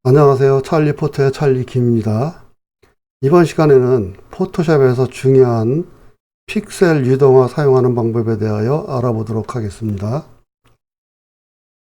안녕하세요. 찰리 포터의 찰리 김입니다. 이번 시간에는 포토샵에서 중요한 픽셀 유동화 사용하는 방법에 대하여 알아보도록 하겠습니다.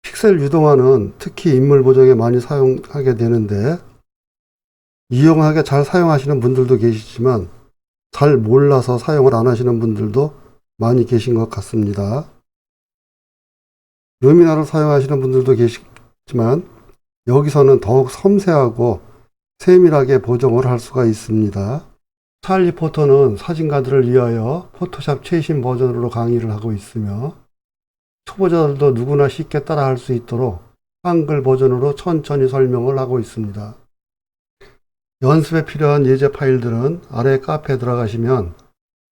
픽셀 유동화는 특히 인물 보정에 많이 사용하게 되는데 유용하게 잘 사용하시는 분들도 계시지만 잘 몰라서 사용을 안 하시는 분들도 많이 계신 것 같습니다. 루미나를 사용하시는 분들도 계시지만 여기서는 더욱 섬세하고 세밀하게 보정을 할 수가 있습니다. 찰리 포터는 사진가들을 위하여 포토샵 최신 버전으로 강의를 하고 있으며 초보자들도 누구나 쉽게 따라할 수 있도록 한글 버전으로 천천히 설명을 하고 있습니다. 연습에 필요한 예제 파일들은 아래 카페에 들어가시면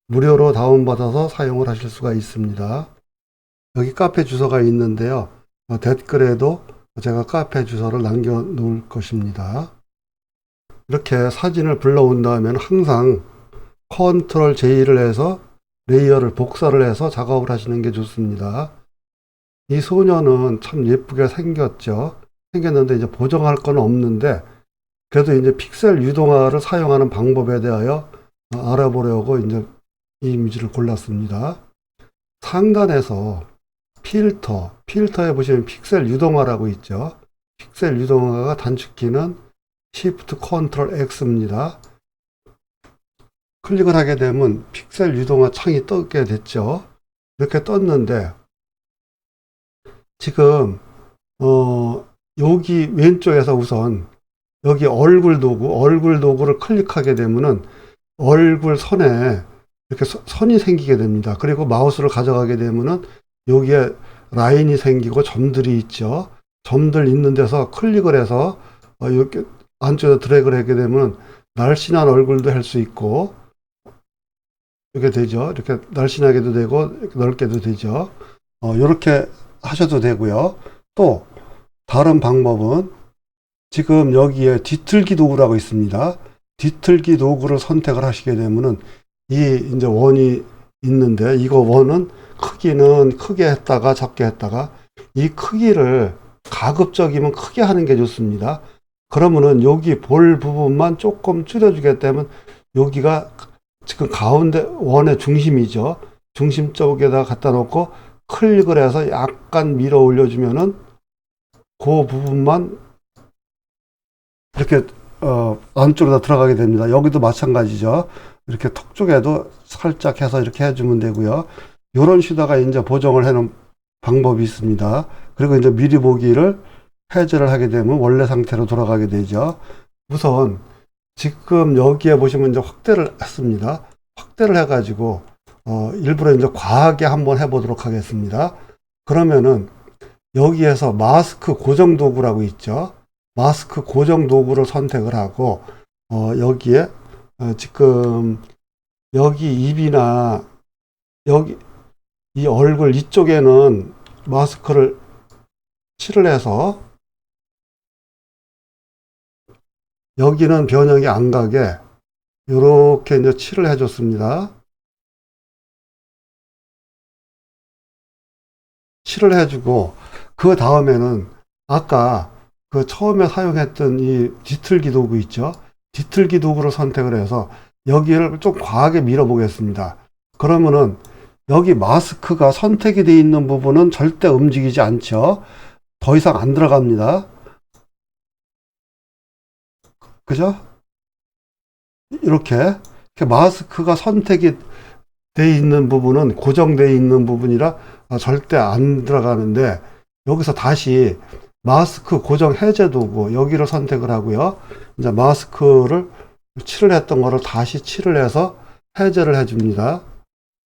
무료로 다운받아서 사용을 하실 수가 있습니다. 여기 카페 주소가 있는데요. 댓글에도 제가 카페 주소를 남겨 놓을 것입니다. 이렇게 사진을 불러온 다음에는 항상 컨트롤 J를 해서 레이어를 복사를 해서 작업을 하시는 게 좋습니다. 이 소녀는 참 예쁘게 생겼는데 이제 보정할 건 없는데 그래도 이제 픽셀 유동화를 사용하는 방법에 대하여 알아보려고 이제 이 이미지를 골랐습니다. 상단에서 필터에 보시면 픽셀 유동화라고 있죠. 픽셀 유동화가 단축키는 Shift Ctrl X입니다. 클릭을 하게 되면 픽셀 유동화 창이 뜨게 됐죠. 이렇게 떴는데 지금 여기 왼쪽에서 우선 여기 얼굴 도구를 클릭하게 되면은 얼굴 선에 이렇게 선이 생기게 됩니다. 그리고 마우스를 가져가게 되면은 여기에 라인이 생기고 점들이 있죠. 점들 있는 데서 클릭을 해서 이렇게 안쪽에 드래그를 하게 되면 날씬한 얼굴도 할 수 있고 이렇게 되죠. 이렇게 날씬하게도 되고 이렇게 넓게도 되죠. 이렇게 하셔도 되고요. 또 다른 방법은 지금 여기에 뒤틀기 도구라고 있습니다. 뒤틀기 도구를 선택을 하시게 되면은 이 이제 원이 있는데 이거 원은 크기는 크게 했다가 적게 했다가 이 크기를 가급적이면 크게 하는 게 좋습니다. 그러면은 여기 볼 부분만 조금 줄여주게 되면 여기가 지금 가운데 원의 중심이죠. 중심 쪽에다 갖다 놓고 클릭을 해서 약간 밀어 올려주면은 그 부분만 이렇게 안쪽으로 들어가게 됩니다. 여기도 마찬가지죠. 이렇게 턱 쪽에도 살짝 해서 이렇게 해주면 되고요. 이런 식으로다가 이제 보정을 해놓은 방법이 있습니다. 그리고 이제 미리 보기를 해제를 하게 되면 원래 상태로 돌아가게 되죠. 우선 지금 여기에 보시면 이제 확대를 했습니다. 확대를 해가지고 일부러 이제 과하게 한번 해보도록 하겠습니다. 그러면은 여기에서 마스크 고정 도구라고 있죠. 마스크 고정 도구를 선택을 하고 여기에 지금 여기 입이나 여기 이 얼굴 이쪽에는 마스크를 칠을 해서 여기는 변형이 안 가게 이렇게 이제 칠을 해줬습니다. 칠을 해주고 그 다음에는 아까 그 처음에 사용했던 이 뒤틀기 도구 있죠. 뒤틀기 도구를 선택을 해서 여기를 좀 과하게 밀어 보겠습니다. 그러면은 여기 마스크가 선택이 되어 있는 부분은 절대 움직이지 않죠. 더 이상 안 들어갑니다. 그죠? 이렇게 마스크가 선택이 되어 있는 부분은 고정되어 있는 부분이라 절대 안 들어가는데 여기서 다시 마스크 고정 해제 도구 여기를 선택을 하고요. 이제 마스크를 칠을 했던 거를 다시 칠을 해서 해제를 해줍니다.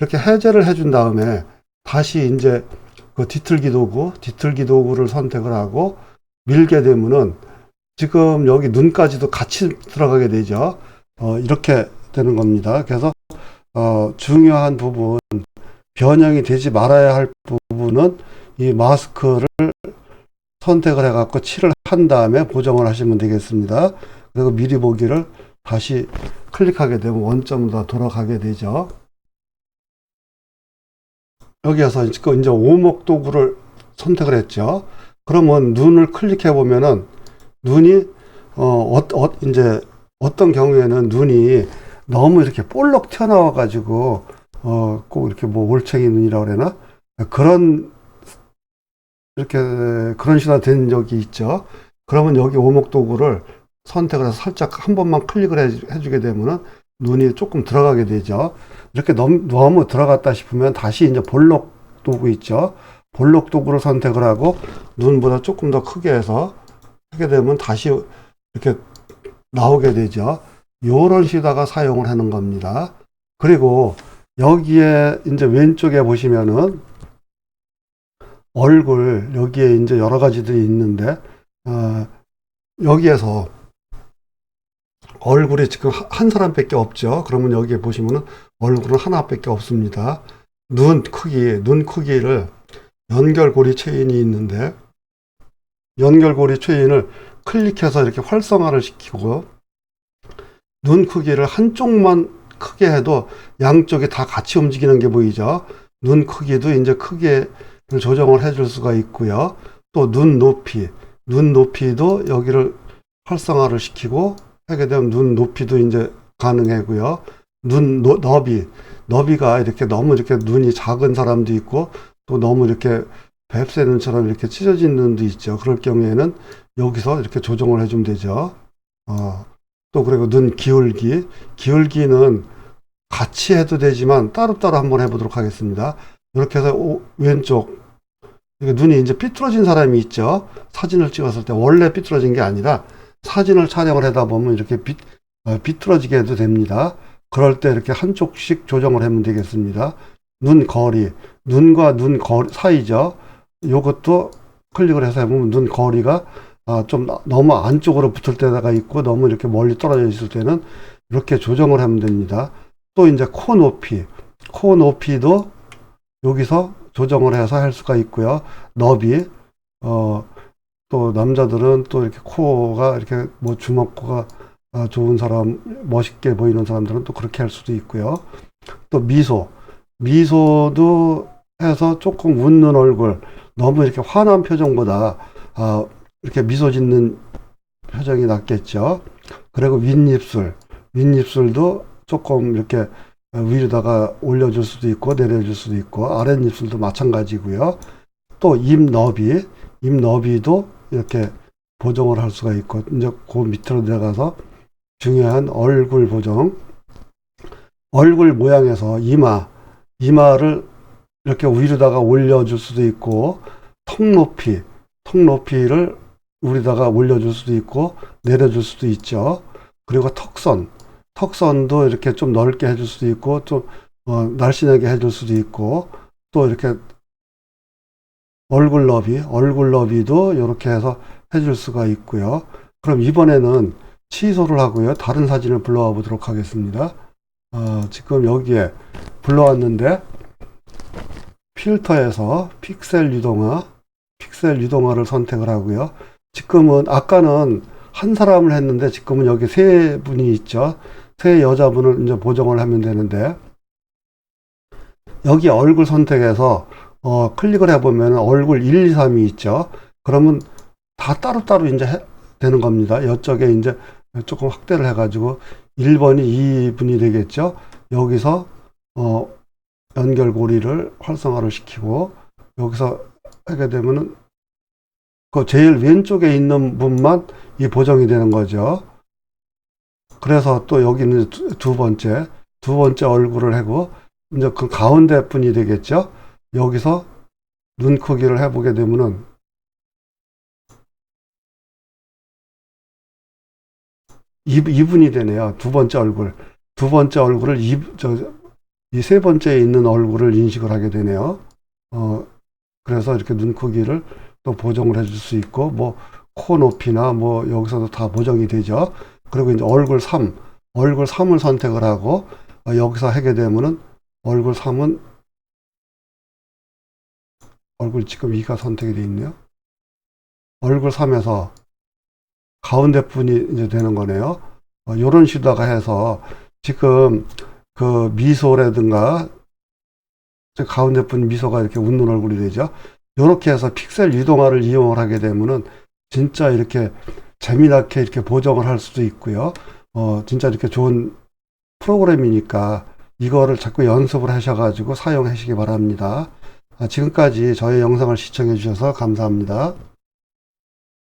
이렇게 해제를 해준 다음에 다시 이제 그 뒤틀기 도구를 선택을 하고 밀게 되면은 지금 여기 눈까지도 같이 들어가게 되죠. 이렇게 되는 겁니다. 그래서 중요한 부분, 변형이 되지 말아야 할 부분은 이 마스크를 선택을 해갖고 칠을 한 다음에 보정을 하시면 되겠습니다. 그리고 미리 보기를 다시 클릭하게 되면 원점으로 돌아가게 되죠. 여기에서 이제 오목 도구를 선택을 했죠. 그러면 눈을 클릭해 보면은 눈이 이제 어떤 경우에는 눈이 너무 이렇게 볼록 튀어나와가지고, 꼭 이렇게 뭐 올챙이 눈이라고 그러나? 그런 시가 된 적이 있죠. 그러면 여기 오목도구를 선택을 해서 살짝 한 번만 클릭을 해주게 되면은 눈이 조금 들어가게 되죠. 이렇게 너무 들어갔다 싶으면 다시 이제 볼록 도구 있죠. 볼록 도구를 선택을 하고 눈보다 조금 더 크게 해서 하게 되면 다시 이렇게 나오게 되죠. 요런 식으로다가 사용을 하는 겁니다. 그리고 여기에 이제 왼쪽에 보시면은 얼굴, 여기에 이제 여러 가지들이 있는데, 여기에서 얼굴이 지금 한 사람밖에 없죠. 그러면 여기에 보시면은 얼굴은 하나밖에 없습니다. 눈 크기를 연결고리 체인이 있는데, 연결고리 체인을 클릭해서 이렇게 활성화를 시키고, 눈 크기를 한쪽만 크게 해도 양쪽이 다 같이 움직이는 게 보이죠. 눈 크기도 이제 크게 조정을 해줄 수가 있고요. 또 눈 높이도 여기를 활성화를 시키고 하게 되면 눈 높이도 이제 가능하고요. 너비가 이렇게 너무 이렇게 눈이 작은 사람도 있고 또 너무 이렇게 뱁새 눈처럼 이렇게 찢어진 눈도 있죠. 그럴 경우에는 여기서 이렇게 조정을 해주면 되죠. 또 그리고 눈 기울기는 같이 해도 되지만 따로따로 한번 해보도록 하겠습니다. 이렇게 해서 왼쪽 눈이 이제 삐뚤어진 사람이 있죠. 사진을 찍었을 때 원래 삐뚤어진 게 아니라 사진을 촬영을 하다 보면 이렇게 삐뚤어지게 해도 됩니다. 그럴 때 이렇게 한쪽씩 조정을 하면 되겠습니다. 눈과 눈 거리 사이죠. 요것도 클릭을 해서 해보면 눈 거리가 좀 너무 안쪽으로 붙을 때가 있고 너무 이렇게 멀리 떨어져 있을 때는 이렇게 조정을 하면 됩니다. 또 이제 코 높이도 여기서 조정을 해서 할 수가 있고요. 너비, 또 남자들은 또 이렇게 코가 이렇게 뭐 주먹코가 좋은 사람, 멋있게 보이는 사람들은 또 그렇게 할 수도 있고요. 또 미소도 해서 조금 웃는 얼굴, 너무 이렇게 화난 표정보다 이렇게 미소 짓는 표정이 낫겠죠. 그리고 윗입술도 조금 이렇게 위로다가 올려줄 수도 있고 내려줄 수도 있고 아랫입술도 마찬가지고요. 또 입너비도 이렇게 보정을 할 수가 있고 이제 그 밑으로 내려가서 중요한 얼굴 보정, 얼굴 모양에서 이마를 이렇게 위로다가 올려줄 수도 있고 턱 높이를 위로다가 올려줄 수도 있고 내려줄 수도 있죠. 그리고 턱선도 이렇게 좀 넓게 해줄 수도 있고 좀 날씬하게 해줄 수도 있고 또 이렇게 얼굴 너비도 이렇게 해서 해줄 수가 있고요. 그럼 이번에는 취소를 하고요. 다른 사진을 불러와 보도록 하겠습니다. 지금 여기에 불러왔는데 필터에서 픽셀 유동화를 선택을 하고요. 지금은 아까는 한 사람을 했는데 지금은 여기 세 분이 있죠. 세 여자분을 이제 보정을 하면 되는데 여기 얼굴 선택해서 클릭을 해보면 얼굴 1, 2, 3이 있죠. 그러면 다 따로따로 이제 되는 겁니다. 이쪽에 이제 조금 확대를 해가지고 1번이 2분이 되겠죠. 여기서 연결고리를 활성화를 시키고 여기서 하게 되면은 그 제일 왼쪽에 있는 분만 이 보정이 되는 거죠. 그래서 또 여기는 두 번째 얼굴을 하고 이제 그 가운데 분이 되겠죠. 여기서 눈 크기를 해보게 되면은 이분이 되네요. 두 번째 얼굴을 이 세 번째에 있는 얼굴을 인식을 하게 되네요. 그래서 이렇게 눈 크기를 또 보정을 해줄 수 있고, 뭐, 코 높이나 뭐, 여기서도 다 보정이 되죠. 그리고 이제 얼굴 3을 선택을 하고, 여기서 하게 되면은 얼굴 3은, 얼굴 지금 2가 선택이 되어 있네요. 얼굴 3에서 가운데 분이 이제 되는 거네요. 요런 식으로다가 해서 지금 그 미소라든가 가운데 분 미소가 이렇게 웃는 얼굴이 되죠. 요렇게 해서 픽셀 유동화를 이용을 하게 되면은 진짜 이렇게 재미나게 이렇게 보정을 할 수도 있고요. 진짜 이렇게 좋은 프로그램이니까 이거를 자꾸 연습을 하셔가지고 사용하시기 바랍니다. 지금까지 저의 영상을 시청해 주셔서 감사합니다.